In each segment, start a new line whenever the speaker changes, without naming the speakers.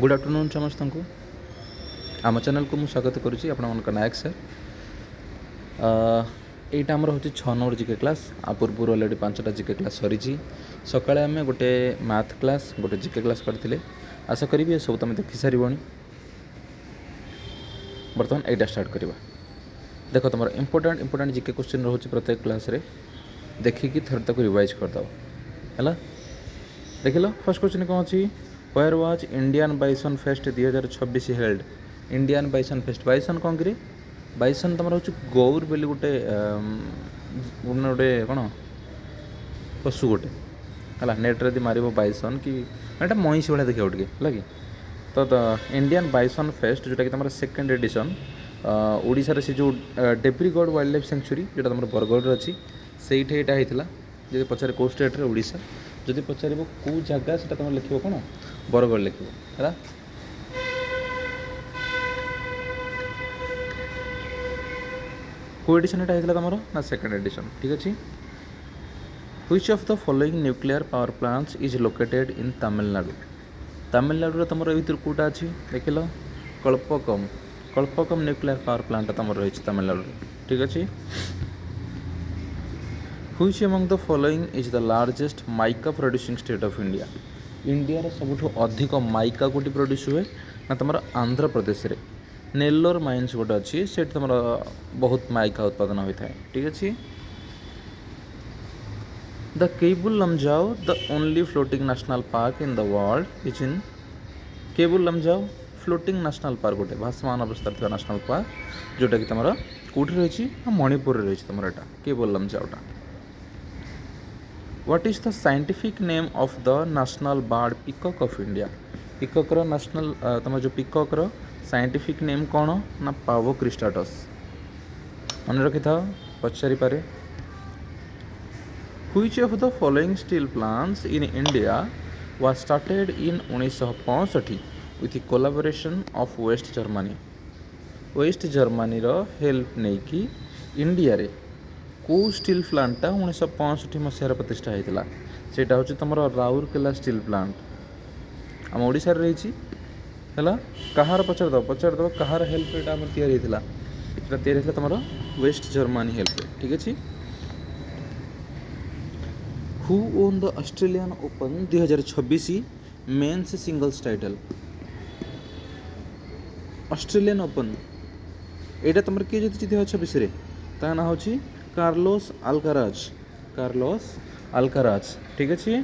Good afternoon समस्त को आम चैनल को मुझे स्वागत करुच्ची आपण नायक सर। यहाँ आमर हूँ 6 नंबर जिके क्लास। आ पूर्व अलरेडी 5टा जिके क्लास सरी। सकाଳେ आम गोटे मैथ क्लास गोटे जिके क्लास करते आशा करी सब तुम देखी सारी। बर्तमान यहाँ स्टार्ट करवा। देख तुम इंपोर्टाट जिके क्वेश्चन रोचे प्रत्येक क्लास रे देखिकी थर तक रिवाइज करदे है। देख लो फर्स्ट क्वेश्चन कौन अच्छी where was Indian bison fest 2026 held. Indian bison fest bison कौन कि बाइसन तुम हूँ गौर बोली गोटे गोटे कौन पशु गोटे है नेट्रे यदि मार बाइसन कि एटा महिष भाया देखा टे है कि तो इंडियन बाइसन फेस्ट जोटा कि तुम सेकेंड एडिशन ओडिशार से जो डेब्रीगढ़ वाइल्ड लाइफ सेंचुरी जोटा तुम बरगढ़ अच्छी से होता जब पचारे कौ स्टेट ओडिशा जदि पचार कौ जगह से तुम लिख कौन बरगढ़ लिख है। कौ एडिशन यहाँ तुम ना सेकेंड एडिशन ठीक अच्छे। Which of the following nuclear power plants is located in Tamil Nadu. Tamil Nadu तुम भर कौटा अच्छी देख लो कल्पकम न्यूक्लियर पावर प्लांट तुम रही तमिलनाडु ठीक अच्छे। Which among the following is the largest mica producing state of India। India रो सबुठु अधिक माइका कोटी प्रोड्यूस हुए ना तुम आंध्र प्रदेश रे नेल्लोर माइन्स गोटे अच्छी से तुम बहुत माइका उत्पादन होता है ठीक अच्छे। The Keibul Lamjao the only floating national park in the world is in. Keibul Lamjao floating national park गोटे भासमान अवस्था नेशनल पार्क जोटा कि तुम कौटी रही मणिपुर रही तुम यहाँ cable लमजाओटा। What is the scientific name of the national bird peacock of India। peacock रो national तुम जो peacock रो scientific name कौन ना पावो क्रिस्टाटस मन रखी था पचारि पारे। Which of the following steel plants in India was started in 1965 with the collaboration of West Germany। West Germany रो हेल्प नहीं कि इंडिया रे कौ स्टील प्लांटा 1965 मसीहार प्रतिष्ठा होता से हूँ तुम राउरकेला स्टील प्लांट आम ओडिशा रही है। कहार पचार कहार हेल्प या तुम वेस्ट जर्मनी हेल्प ठीक अच्छे। Who own the Australian open 2026 mains singles title. Australian open यहाँ तुम किए जीति 2026 ता ना हूँ कार्लोस अल्काराज ठीक अच्छे।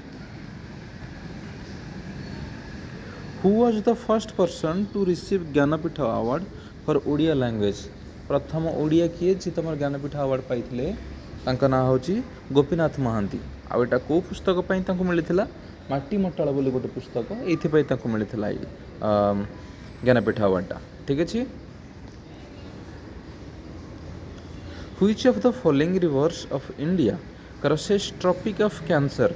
Who was the first person to receive Jnanpith award for Odia language. प्रथम ओडिया किए जी तुम ज्ञानपीठ अवार्ड पाई ना हूँ गोपीनाथ महांती। आटा कौ पुस्तक मिलता माटी मटाल बोली गोटे पुस्तक ये मिलता ज्ञानपीठ अवार्डटा ठीक अच्छे। Which of the following rivers of India crosses Tropic of Cancer।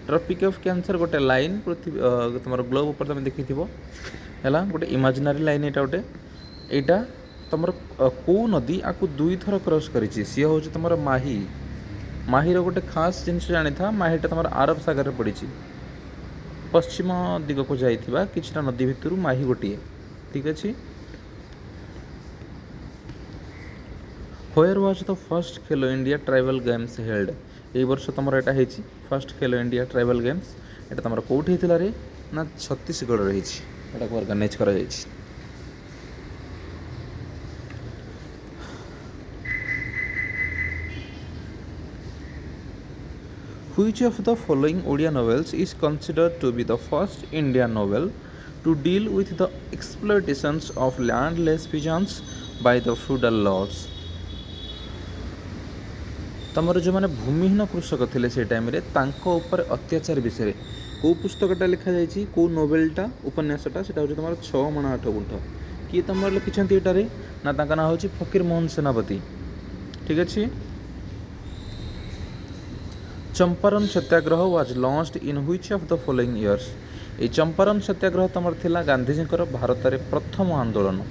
Tropic of Cancer गोटे लाइन पृथ्वी तुम ग्लोब ऊपर तुम देखी है गोटे इमेजिनरी लाइन यहाँ गोटे यहाँ तुम कौ नदी आपको दुई थर क्रॉस कर सी हूँ तुम माहीर गोटे खास जिनस जानी था माहीटा तुम आरब सागर पड़ी पश्चिम दिग को जाइथिबा किछटा नदी भितर माही गोटे ठीक अच्छे। Where was the first Khelo India tribal games held. ये वर्ष तुम यहाँ फर्स्ट खेलो इंडिया ट्राइबल गेम्स यहाँ तुम कौटी होता रे ना छत्तीसगढ़ रही ऑर्गेनाइज कर। Which of the following Odia novels is considered to be the first Indian novel to deal with the exploitations of landless peasants by the feudal lords। तुमर जो मैंने भूमिहीन कृषक थे से टाइम ऊपर अत्याचार विषय कौ पुस्तकटा लिखा जाइए कौ नोवेलटा उपन्यासटा से हूँ तुम 6 मण 8 गुंठ किए तुम लिखिं ये ना ना हूँ फकीर मोहन सेनापति ठीक अच्छे। Champaran Satyagraha was launched in which of the following years. ये चंपारण सत्याग्रह तुम गांधीजी भारत में प्रथम आंदोलन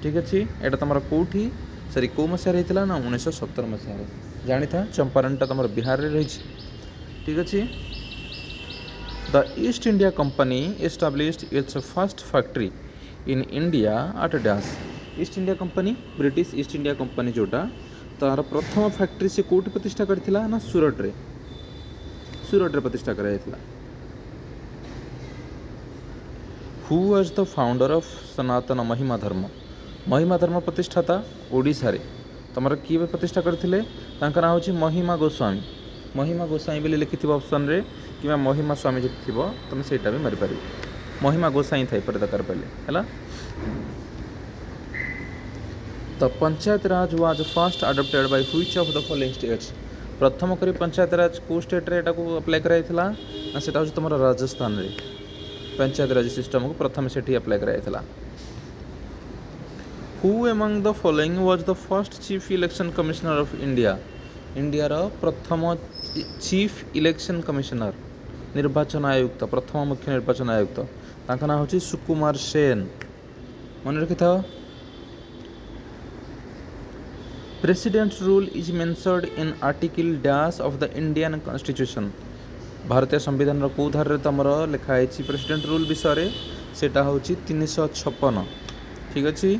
ठीक अच्छे। यहाँ तुम कौटी सरी कौ मसीह होता ना 1917 मसीह जानी था। चंपारणटा तुम बिहार में रही ठीक अच्छे। The east India company established it's first factory in India at dash. East India company British east India company जोटा तार प्रथम फैक्ट्री से कौटी प्रतिष्ठा करथिला ना सूरत रे प्रतिष्ठा कराइथिला। Who was the founder of Sanatan Mahima Dharma प्रतिष्ठाता Odisha रे तुम किए प्रतिष्ठा करथिले तांका नाम होची महिमा गोस्वामी बोली लिखिथिबो ऑप्शन रे कि महिमा स्वामी जति थिबो तुम सेटा भी मारि परिबो। महिमा गोसाई थाई पर दरकार पड़े है। The panchayat Raj was first adopted by which of the following states. प्रथम करी पंचायत राज को स्टेट रे एटा को अप्लाई कराइथिला ना सेटा होची तुमरा राजस्थान रे पंचायत राज सिस्टम को प्रथम सेठी अप्लाई कराइथिला। Who among the following was the first chief election commissioner of India. India रो प्रथम चीफ इलेक्शन कमिश्नर निर्वाचन आयुक्त प्रथम मुख्य निर्वाचन आयुक्त तांका नाम होची सुकुमार सेन। मन रखि था। Presidents rule is mentioned in article dash of the Indian constitution. भारतीय संविधान रो को धारे तमर लिखाई प्रेसिडेंट रूल विषय सेटा होची 356। ठीक अच्छे।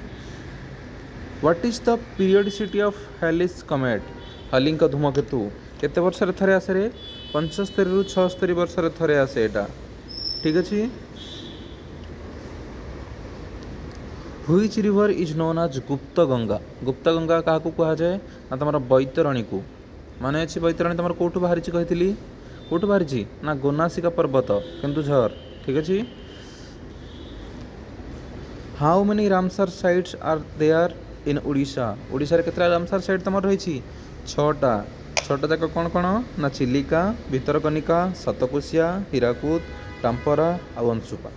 What is the periodicity of Halley's comet. हालिंग का धूमकेतु केते वर्ष रे थरे आसे रे 75 रु 76 वर्ष रे थरे आसे एटा। ठीक अच्छे। Which river is known as Gupta Ganga क्या कह जाए ना तुम बैतरणी को माने अच्छी बैतरणी तुम कौटू बाहरी कही कौटू बाहरी ना गोनासिका पर्वत केन्दुझर। ठीक अच्छे। How many Ramsar sites are there in Odisha. Odisha रे केतरा रामसर साइट तुम रही 6टा जाक कौन कौन ना चिलिका भितरकनिका सतकोशिया हीराकुद टांपरा और अंशुपा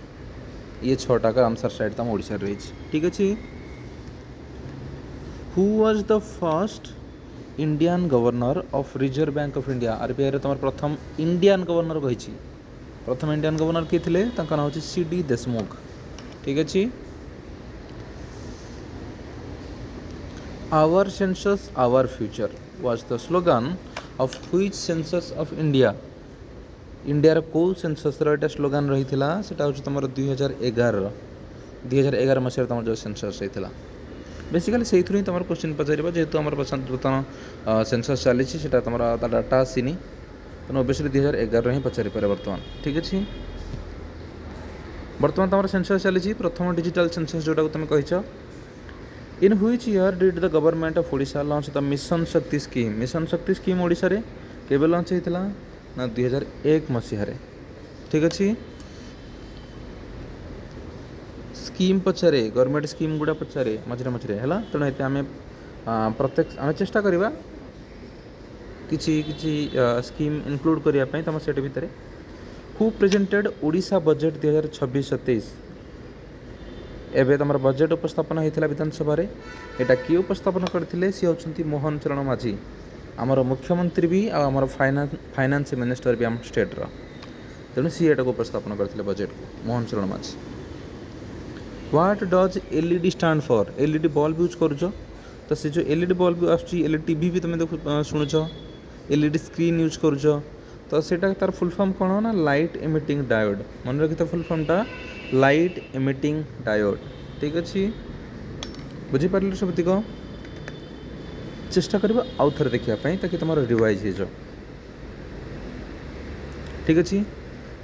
ये 6टा का रामसर साइट तुम ओडिशा रही। ठीक अच्छे। Who was the first Indian governor of reserve bank of India. RBI रे तुम प्रथम इंडियन गवर्नर कही प्रथम इंडियन गवर्नर किए थे तांका नाम होची सीडी देशमुख। ठीक अच्छे। Our census our future was the slogan of which census of India. India को सेंसस रो स्लोगन रही सेटा होची तुम 2011 मसीह तुम जो सेंसस रही बेसिकली से ही तुम क्वेश्चन पचार जेहेतु आम बर्तमान सेंसस चली तुम डाटा आसनी तेना ओबियसली 2011 ही पचारि पारे बर्तमान। ठीक अच्छे। बर्तमान तुम सेंसस चली प्रथम डिजिटल सेंसस जोटा तुम कही। In which year did the government of Odisha launch the mission शक्ति स्कीम। मिशन शक्ति स्कीम ओडिशा रे केबे लॉन्च होइतिला ना 2001 मसीह रे। ठीक अच्छे। स्कीम पचारे गवर्नमेंट स्कीम गुड़ा पचारे मझे है तेणु ये आम प्रत्येक आम चेष्टा करवा किसी स्कीम इनक्लूड करने तुम से भितर। Who presented Odisha budget 2026-27। एवं तुम बजेट उपस्थापन होता विधानसभा रे एटा किए उपस्थापन करते सी होती मोहन चरण माझी आमर मुख्यमंत्री भी आमर फाइनान्स मिनिस्टर भी आम स्टेट रो तेणु सी एटा को उपस्थापन करते बजेट को Mohan Charan Majhi. What does LED stand for. LED bulb use करुच तो से जो एलईडी बल्ब आसुची टीवी भी तुम देख शुणुच एलईडी स्क्रीन यूज करुच तो सेटा तार फुल फॉर्म कौन ना लाइट एमिटिंग डायोड। मन रखी था फुल फॉर्मटा लाइट एमिटिंग डायोड। ठीक अच्छे। बुझीपारे सबतिक चेष्टा करवा आउ थे देखापी ताकि तुम रिवाइज हो जाओ। ठीक अच्छे।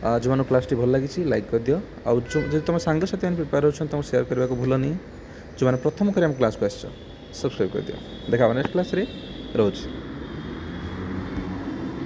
जो मैंने क्लास भल लगी लाइक कर दियो आउ जो तुम सांगसाथी मैंने प्रिपेयर हो तुम शेयर करने को भूलनी जो मैंने प्रथम कर क्लास को आस सब्सक्राइब कर दियो। देखा नेक्स्ट क्लास रे रोज।